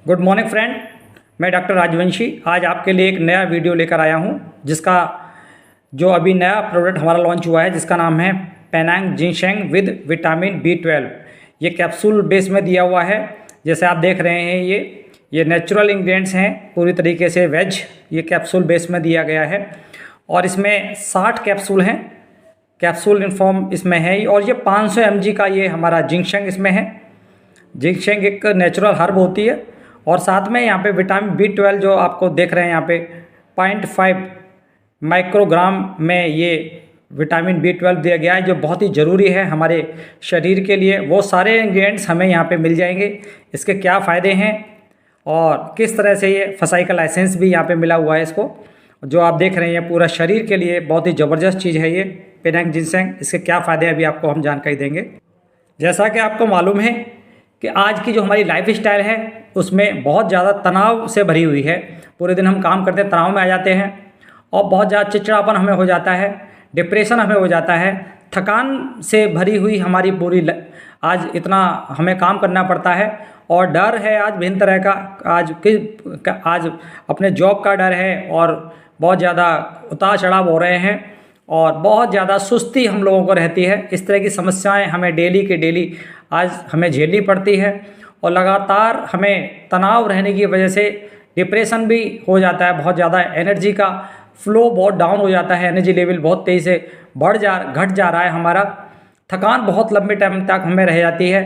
Good morning friend. मैं doctor Rajvanshi आज आपके लिए एक नया वीडियो लेकर आया हूं, जिसका जो अभी नया प्रोडक्ट हमारा लॉन्च हुआ है, जिसका नाम है Penang ginseng with vitamin B12। ये कैप्सूल बेस में दिया हुआ है। जैसे आप देख रहे हैं, ये नेचुरल इंग्रेडिएंट्स हैं, पूरी तरीके से वेज ये कैप्सूल बेस में दिया गया है। और इसमें 60 कैप्सूल हैं, कैप्सूल इन फॉर्म इसमें है। और ये 500 mg का ये हमारा जिनसेंग इसमें है। जिनसेंग एक नेचुरल हर्ब होती है। और साथ में यहाँ पे विटामिन B12 जो आपको देख रहे हैं यहाँ पे 0.5 माइक्रोग्राम में ये विटामिन B12 दिया गया है, जो बहुत ही ज़रूरी है हमारे शरीर के लिए। वो सारे इंग्रेडिएंट्स हमें यहाँ पे मिल जाएंगे। इसके क्या फ़ायदे हैं और किस तरह से ये फसाई का लाइसेंस भी यहाँ पे मिला हुआ है इसको, जो आप देख रहे हैं, पूरा शरीर के लिए बहुत ही ज़बरदस्त चीज़ है ये पेनांग जिनसेंग। इसके क्या फ़ायदे अभी आपको हम जानकारी देंगे। जैसा कि आपको मालूम है कि आज की जो हमारी लाइफ स्टाइल है उसमें बहुत ज़्यादा तनाव से भरी हुई है। पूरे दिन हम काम करते हैं, तनाव में आ जाते हैं और बहुत ज़्यादा चिड़चिड़ापन हमें हो जाता है, डिप्रेशन हमें हो जाता है, थकान से भरी हुई हमारी पूरी आज इतना हमें काम करना पड़ता है। और डर है आज भिन्न तरह का, आज अपने जॉब का डर है और बहुत ज़्यादा उतार चढ़ाव हो रहे हैं और बहुत ज़्यादा सुस्ती हम लोगों को रहती है। इस तरह की समस्याएं हमें डेली के डेली आज हमें झेलनी पड़ती है। और लगातार हमें तनाव रहने की वजह से डिप्रेशन भी हो जाता है, बहुत ज़्यादा एनर्जी का फ्लो बहुत डाउन हो जाता है, एनर्जी लेवल बहुत तेज़ी से घट जा रहा है हमारा। थकान बहुत लंबे टाइम तक हमें रह जाती है।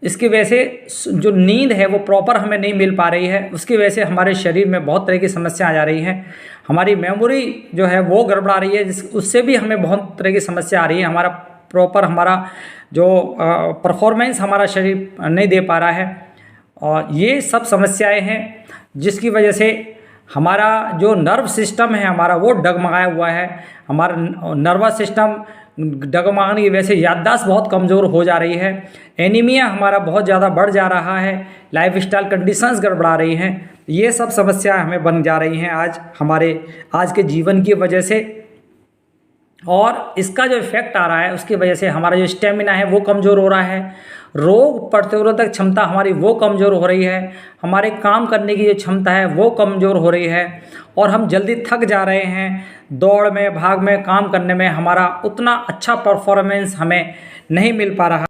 इसकी वजह से जो नींद है वो प्रॉपर हमें नहीं मिल पा रही है। उसकी वजह से हमारे शरीर में बहुत तरह की समस्या आ जा रही हैं। हमारी मेमोरी जो है वो गड़बड़ा रही है, उससे भी हमें बहुत तरह की समस्या आ रही है। हमारा जो परफॉर्मेंस हमारा शरीर नहीं दे पा रहा है। और ये सब समस्याएं हैं जिसकी वजह से हमारा जो नर्व सिस्टम है हमारा वो डगमगाया हुआ है। हमारा नर्वस सिस्टम डगमगाने की वजह से याददाश्त बहुत कमज़ोर हो जा रही है। एनीमिया हमारा बहुत ज़्यादा बढ़ जा रहा है। लाइफस्टाइल कंडीशंस गड़बड़ा रही हैं। ये सब समस्याएं हमें बन जा रही हैं आज के जीवन की वजह से। और इसका जो इफेक्ट आ रहा है उसकी वजह से हमारा जो स्टेमिना है वो कमज़ोर हो रहा है। रोग प्रतिरोधक क्षमता हमारी वो कमज़ोर हो रही है। हमारे काम करने की जो क्षमता है वो कमज़ोर हो रही है और हम जल्दी थक जा रहे हैं। दौड़ में भाग में काम करने में हमारा उतना अच्छा परफॉर्मेंस हमें नहीं मिल पा रहा।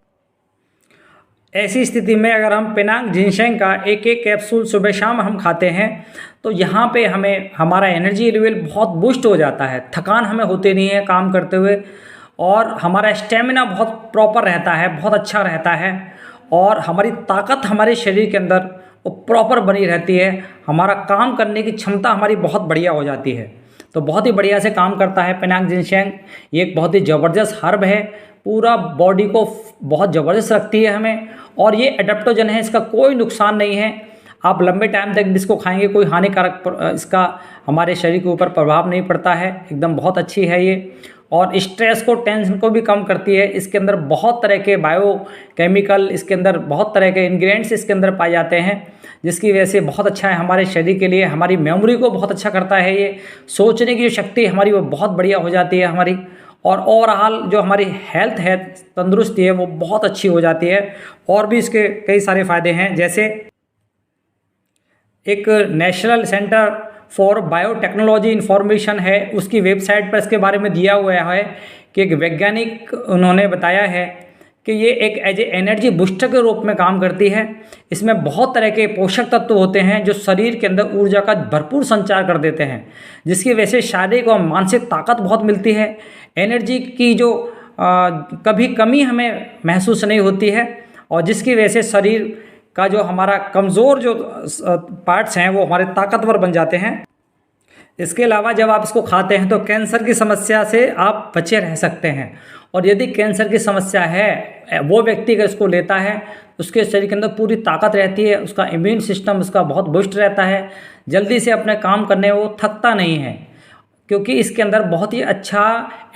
ऐसी स्थिति में अगर हम पेनांग जिनसेंग का एक कैप्सूल सुबह शाम हम खाते हैं तो यहाँ पे हमें हमारा एनर्जी लेवल बहुत बूस्ट हो जाता है। थकान हमें होती नहीं है काम करते हुए और हमारा स्टेमिना बहुत प्रॉपर रहता है, बहुत अच्छा रहता है। और हमारी ताकत हमारे शरीर के अंदर वो प्रॉपर बनी रहती है। हमारा काम करने की क्षमता हमारी बहुत बढ़िया हो जाती है। तो बहुत ही बढ़िया से काम करता है पेनांग जिनसेंग। ये एक बहुत ही ज़बरदस्त हर्ब है, पूरा बॉडी को बहुत ज़बरदस्त रखती है हमें। और ये एडेप्टोजन है, इसका कोई नुकसान नहीं है। आप लंबे टाइम तक इसको खाएंगे, कोई हानिकारक इसका हमारे शरीर के ऊपर प्रभाव नहीं पड़ता है। एकदम बहुत अच्छी है ये। और स्ट्रेस को, टेंशन को भी कम करती है। इसके अंदर बहुत तरह के बायोकेमिकल, इसके अंदर बहुत तरह के इंग्रेडिएंट्स इसके अंदर पाए जाते हैं, जिसकी वजह से बहुत अच्छा है हमारे शरीर के लिए। हमारी मेमोरी को बहुत अच्छा करता है ये। सोचने की जो शक्ति हमारी वो बहुत बढ़िया हो जाती है हमारी। और ओवरऑल जो हमारी हेल्थ है, तंदुरुस्ती है, वो बहुत अच्छी हो जाती है। और भी इसके कई सारे फ़ायदे हैं। जैसे एक national centre for biotechnology information है, उसकी वेबसाइट पर इसके बारे में दिया हुआ है कि एक वैज्ञानिक उन्होंने बताया है कि ये एक एज ए एनर्जी बूस्टर के रूप में काम करती है। इसमें बहुत तरह के पोषक तत्व होते हैं जो शरीर के अंदर ऊर्जा का भरपूर संचार कर देते हैं, जिसकी वजह से शारीरिक और मानसिक ताकत बहुत मिलती है। एनर्जी की जो कभी कमी हमें महसूस नहीं होती है और जिसकी वजह से शरीर का जो हमारा कमज़ोर जो पार्ट्स हैं वो हमारे ताकतवर बन जाते हैं। इसके अलावा जब आप इसको खाते हैं तो कैंसर की समस्या से आप बचे रह सकते हैं। और यदि कैंसर की समस्या है, वो व्यक्ति अगर इसको लेता है, उसके शरीर के अंदर पूरी ताकत रहती है, उसका इम्यून सिस्टम उसका बहुत बूस्ट रहता है, जल्दी से अपने काम करने वो थकता नहीं है, क्योंकि इसके अंदर बहुत ही अच्छा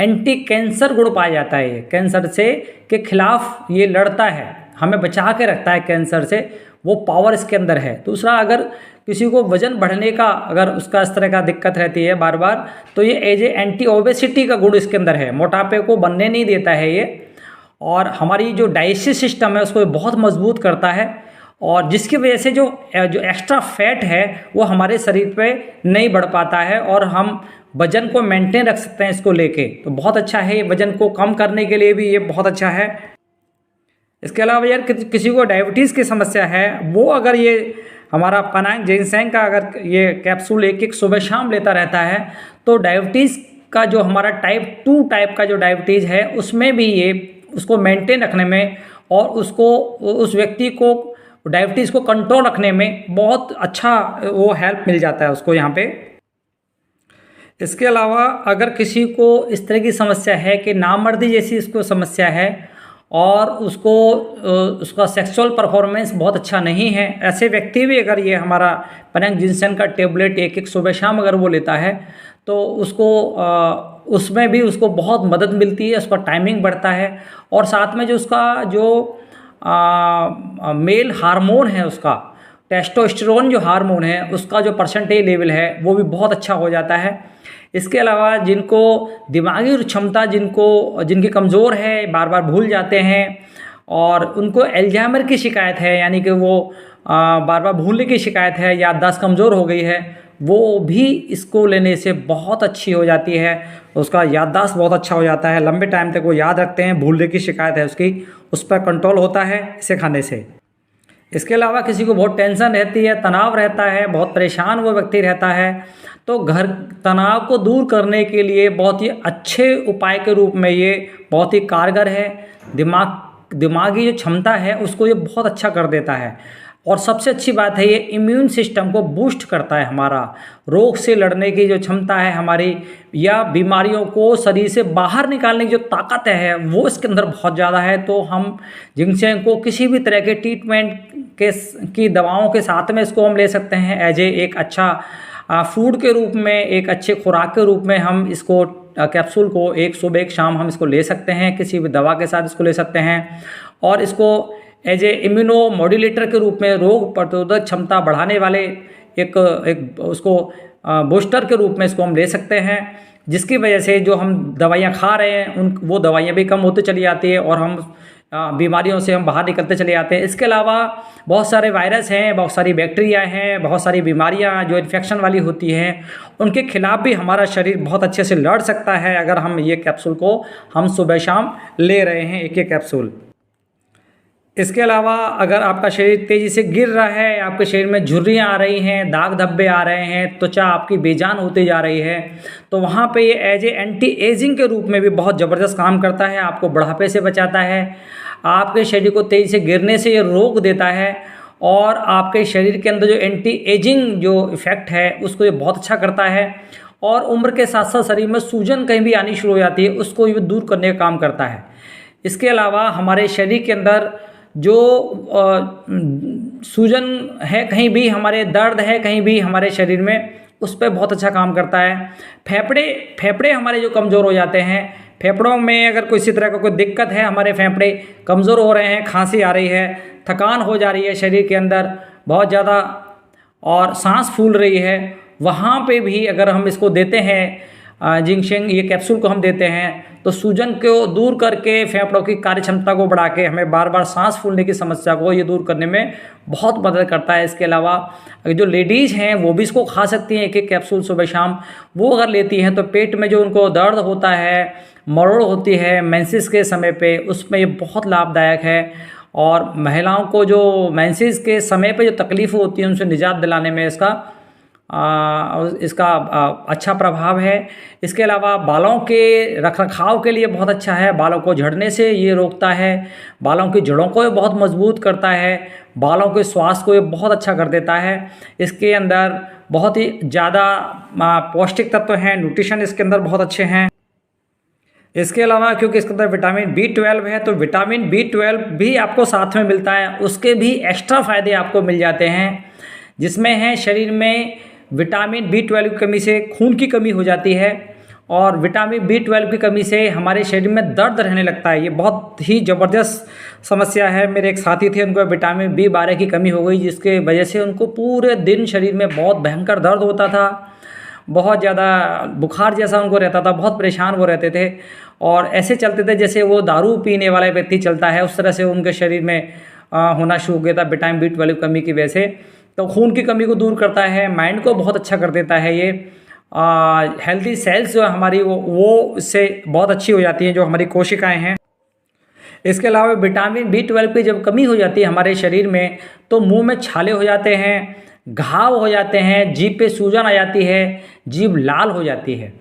एंटी कैंसर गुण पाया जाता है। ये कैंसर से के खिलाफ ये लड़ता है, हमें बचा के रखता है कैंसर से, वो पावर इसके अंदर है। दूसरा, अगर किसी को वजन बढ़ने का अगर उसका इस तरह का दिक्कत रहती है बार बार, तो ये एज ए एंटी ओबेसिटी का गुण इसके अंदर है, मोटापे को बनने नहीं देता है ये। और हमारी जो डाइजेस्टिव सिस्टम है उसको बहुत मजबूत करता है और जिसकी वजह से जो जो एक्स्ट्रा फैट है वो हमारे शरीर पे नहीं बढ़ पाता है और हम वजन को मेंटेन रख सकते हैं इसको लेके। तो बहुत अच्छा है ये, वजन को कम करने के लिए भी ये बहुत अच्छा है। इसके अलावा यार किसी को डायबिटीज़ की समस्या है, वो अगर ये हमारा पेनांग जिनसेंग का अगर ये कैप्सूल एक एक सुबह शाम लेता रहता है तो डायबिटीज़ का जो हमारा टाइप 2 टाइप का जो डायबिटीज़ है उसमें भी ये उसको मेंटेन रखने में और उसको उस व्यक्ति को डायबिटीज़ को कंट्रोल रखने में बहुत अच्छा वो हेल्प मिल जाता है उसको यहाँ पे। इसके अलावा अगर किसी को इस तरह की समस्या है कि नामर्दी जैसी उसको समस्या है और उसको उसका सेक्सुअल परफॉर्मेंस बहुत अच्छा नहीं है, ऐसे व्यक्ति भी अगर ये हमारा पेनांग जिनसेंग का टेबलेट एक एक सुबह शाम अगर वो लेता है तो उसको उसमें भी उसको बहुत मदद मिलती है, उसका टाइमिंग बढ़ता है और साथ में जो उसका जो मेल हार्मोन है, उसका टेस्टोस्टेरोन जो हार्मोन है उसका जो परसेंटेज लेवल है वो भी बहुत अच्छा हो जाता है। इसके अलावा जिनको दिमागी क्षमता जिनकी कमज़ोर है, बार बार भूल जाते हैं और उनको एल्जाइमर की शिकायत है, यानी कि वो बार बार भूलने की शिकायत है, याददाश्त कमज़ोर हो गई है, वो भी इसको लेने से बहुत अच्छी हो जाती है। उसका याददाश्त बहुत अच्छा हो जाता है, लंबे टाइम तक वो याद रखते हैं, भूलने की शिकायत है उसकी, उस पर कंट्रोल होता है इसे खाने से। इसके अलावा किसी को बहुत टेंशन रहती है, तनाव रहता है, बहुत परेशान वो व्यक्ति रहता है, तो घर तनाव को दूर करने के लिए बहुत ही अच्छे उपाय के रूप में ये बहुत ही कारगर है। दिमागी जो क्षमता है उसको ये बहुत अच्छा कर देता है और सबसे अच्छी बात है ये इम्यून सिस्टम को बूस्ट करता है। हमारा रोग से लड़ने की जो क्षमता है हमारी, या बीमारियों को शरीर से बाहर निकालने की जो ताकत है वो इसके अंदर बहुत ज़्यादा है। तो हम जिनसेंग को किसी भी तरह के ट्रीटमेंट की दवाओं के साथ में इसको हम ले सकते हैं एज एक अच्छा फूड के रूप में, एक अच्छे खुराक के रूप में हम इसको कैप्सूल को एक सुबह एक शाम हम इसको ले सकते हैं, किसी भी दवा के साथ इसको ले सकते हैं और इसको एज ए इम्यूनो मॉड्यूलेटर के रूप में, रोग प्रतिरोधक क्षमता बढ़ाने वाले एक उसको बूस्टर के रूप में इसको हम ले सकते हैं, जिसकी वजह से जो हम दवाइयाँ खा रहे हैं वो दवाइयाँ भी कम होती चली जाती है और हम बीमारियों से हम बाहर निकलते चले जाते हैं। इसके अलावा बहुत सारे वायरस हैं, बहुत सारी बैक्टीरिया हैं, बहुत सारी बीमारियां जो इन्फेक्शन वाली होती हैं, उनके खिलाफ भी हमारा शरीर बहुत अच्छे से लड़ सकता है अगर हम ये कैप्सूल को हम सुबह शाम ले रहे हैं एक एक कैप्सूल। इसके अलावा अगर आपका शरीर तेज़ी से गिर रहा है, आपके शरीर में झुर्रियाँ आ रही हैं, दाग धब्बे आ रहे हैं, त्वचा आपकी बेजान होती जा रही है, तो वहाँ पे ये एज ए एंटी एजिंग के रूप में भी बहुत ज़बरदस्त काम करता है, आपको बुढ़ापे से बचाता है, आपके शरीर को तेज़ी से गिरने से ये रोक देता है और आपके शरीर के अंदर जो एंटी एजिंग जो इफ़ेक्ट है उसको ये बहुत अच्छा करता है और उम्र के साथ साथ शरीर में सूजन कहीं भी आनी शुरू हो जाती है उसको ये दूर करने का काम करता है। इसके अलावा हमारे शरीर के अंदर जो सूजन है, कहीं भी हमारे दर्द है कहीं भी हमारे शरीर में, उस पर बहुत अच्छा काम करता है। फेफड़े हमारे जो कमज़ोर हो जाते हैं, फेफड़ों में अगर किसी तरह का कोई दिक्कत है, हमारे फेफड़े कमज़ोर हो रहे हैं, खांसी आ रही है, थकान हो जा रही है शरीर के अंदर बहुत ज़्यादा और सांस फूल रही है, वहाँ पे भी अगर हम इसको देते हैं जिनसेंग ये कैप्सूल को हम देते हैं तो सूजन को दूर करके फेफड़ों की कार्य क्षमता को बढ़ा के हमें बार बार सांस फूलने की समस्या को ये दूर करने में बहुत मदद करता है। इसके अलावा जो लेडीज़ हैं वो भी इसको खा सकती हैं एक एक कैप्सूल सुबह शाम, वो अगर लेती हैं तो पेट में जो उनको दर्द होता है, मरोड़ होती है मेंसेस के समय पे, उसमें ये बहुत लाभदायक है और महिलाओं को जो मेंसेस के समय पे जो तकलीफ़ होती है उनसे निजात दिलाने में इसका अच्छा प्रभाव है। इसके अलावा बालों के रखरखाव के लिए बहुत अच्छा है, बालों को झड़ने से ये रोकता है, बालों की जड़ों को ये बहुत मजबूत करता है, बालों के स्वास्थ्य को ये बहुत अच्छा कर देता है। इसके अंदर बहुत ही ज़्यादा पौष्टिक तत्व हैं, न्यूट्रिशन इसके अंदर बहुत अच्छे हैं। इसके अलावा क्योंकि इसके अंदर विटामिन B12 है तो विटामिन B12 भी आपको साथ में मिलता है, उसके भी एक्स्ट्रा फ़ायदे आपको मिल जाते हैं, जिसमें है शरीर में विटामिन B12 की कमी से खून की कमी हो जाती है और विटामिन B12 की कमी से हमारे शरीर में दर्द रहने लगता है। ये बहुत ही ज़बरदस्त समस्या है। मेरे एक साथी थे, उनको विटामिन B12 की कमी हो गई, जिसके वजह से उनको पूरे दिन शरीर में बहुत भयंकर दर्द होता था, बहुत ज़्यादा बुखार जैसा उनको रहता था, बहुत परेशान वो रहते थे और ऐसे चलते थे जैसे वो दारू पीने वाला व्यक्ति चलता है, उस तरह से उनके शरीर में होना शुरू हो गया था विटामिन B12 की कमी की वजह से। तो खून की कमी को दूर करता है, माइंड को बहुत अच्छा कर देता है ये। हेल्दी सेल्स जो है हमारी वो इससे बहुत अच्छी हो जाती हैं, जो हमारी कोशिकाएं हैं। इसके अलावा विटामिन B12 की जब कमी हो जाती है हमारे शरीर में, तो मुंह में छाले हो जाते हैं, घाव हो जाते हैं, जीभ पे सूजन आ जाती है, जीभ लाल हो जाती है।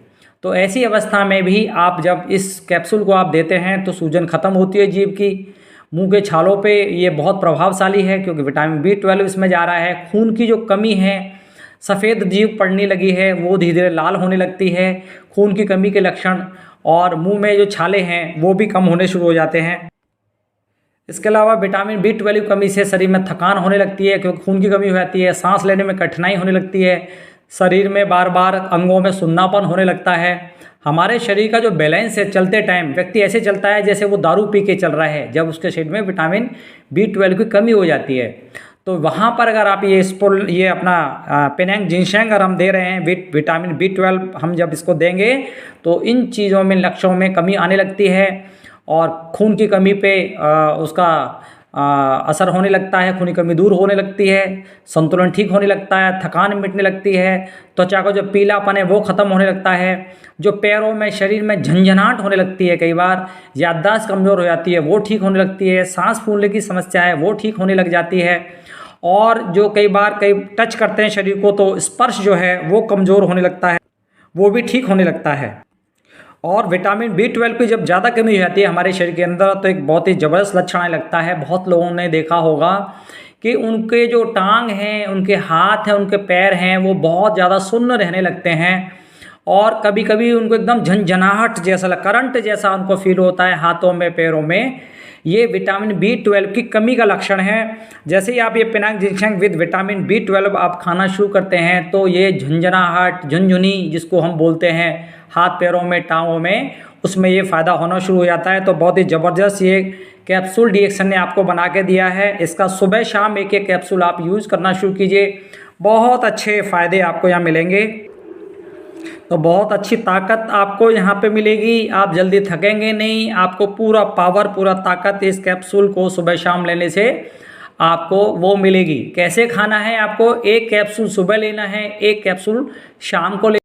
तो ऐसी अवस्था में भी आप जब इस कैप्सूल को आप देते हैं तो सूजन खत्म होती है जीभ की। मुंह के छालों पे ये बहुत प्रभावशाली है, क्योंकि विटामिन B12 इसमें जा रहा है। खून की जो कमी है, सफ़ेद जीभ पड़ने लगी है, वो धीरे धीरे लाल होने लगती है। खून की कमी के लक्षण और मुंह में जो छाले हैं वो भी कम होने शुरू हो जाते हैं। इसके अलावा विटामिन B12 कमी से शरीर में थकान होने लगती है, क्योंकि खून की कमी हो जाती है। सांस लेने में कठिनाई होने लगती है, शरीर में बार बार अंगों में सुन्नापन होने लगता है। हमारे शरीर का जो बैलेंस है, चलते टाइम व्यक्ति ऐसे चलता है जैसे वो दारू पी के चल रहा है, जब उसके शरीर में विटामिन B12 की कमी हो जाती है। तो वहाँ पर अगर आप ये अपना पेनांग जिनसेंग अगर हम दे रहे हैं विटामिन B12, हम जब इसको देंगे तो इन चीज़ों में लक्षणों में कमी आने लगती है और खून की कमी पे उसका असर होने लगता है। खून की कमी दूर होने लगती है, संतुलन ठीक होने लगता है, थकान मिटने लगती है, त्वचा का जो पीलापन है वो ख़त्म होने लगता है। जो पैरों में, शरीर में झंझनाहट होने लगती है, कई बार याददाश्त कमज़ोर हो जाती है, वो ठीक होने लगती है। सांस फूलने की समस्या है वो ठीक होने लग जाती है। और जो कई टच करते हैं शरीर को तो स्पर्श जो है वो कमज़ोर होने लगता है, वो भी ठीक होने लगता है। और विटामिन B12 की जब ज़्यादा कमी हो जाती है हमारे शरीर के अंदर, तो एक बहुत ही ज़बरदस्त लक्षण आने लगता है। बहुत लोगों ने देखा होगा कि उनके जो टांग हैं, उनके हाथ हैं, उनके पैर हैं, वो बहुत ज़्यादा सुन्न रहने लगते हैं। और कभी कभी उनको एकदम झंझनाहट जैसा, करंट जैसा उनको फील होता है हाथों में, पैरों में। ये विटामिन B12 की कमी का लक्षण है। जैसे ही आप ये Penang ginseng with vitamin B12 आप खाना शुरू करते हैं, तो ये झंझनाहट, झुनझुनी जिसको हम बोलते हैं, हाथ पैरों में, टांगों में, उसमें ये फ़ायदा होना शुरू हो जाता है। तो बहुत ही ज़बरदस्त ये कैप्सूल DXN ने आपको बना के दिया है। इसका सुबह शाम एक एक कैप्सूल आप यूज़ करना शुरू कीजिए, बहुत अच्छे फ़ायदे आपको यहाँ मिलेंगे। तो बहुत अच्छी ताकत आपको यहाँ पे मिलेगी, आप जल्दी थकेंगे नहीं, आपको पूरा पावर, पूरा ताकत इस कैप्सूल को सुबह शाम लेने से आपको वो मिलेगी। कैसे खाना है, आपको एक कैप्सूल सुबह लेना है, एक कैप्सूल शाम को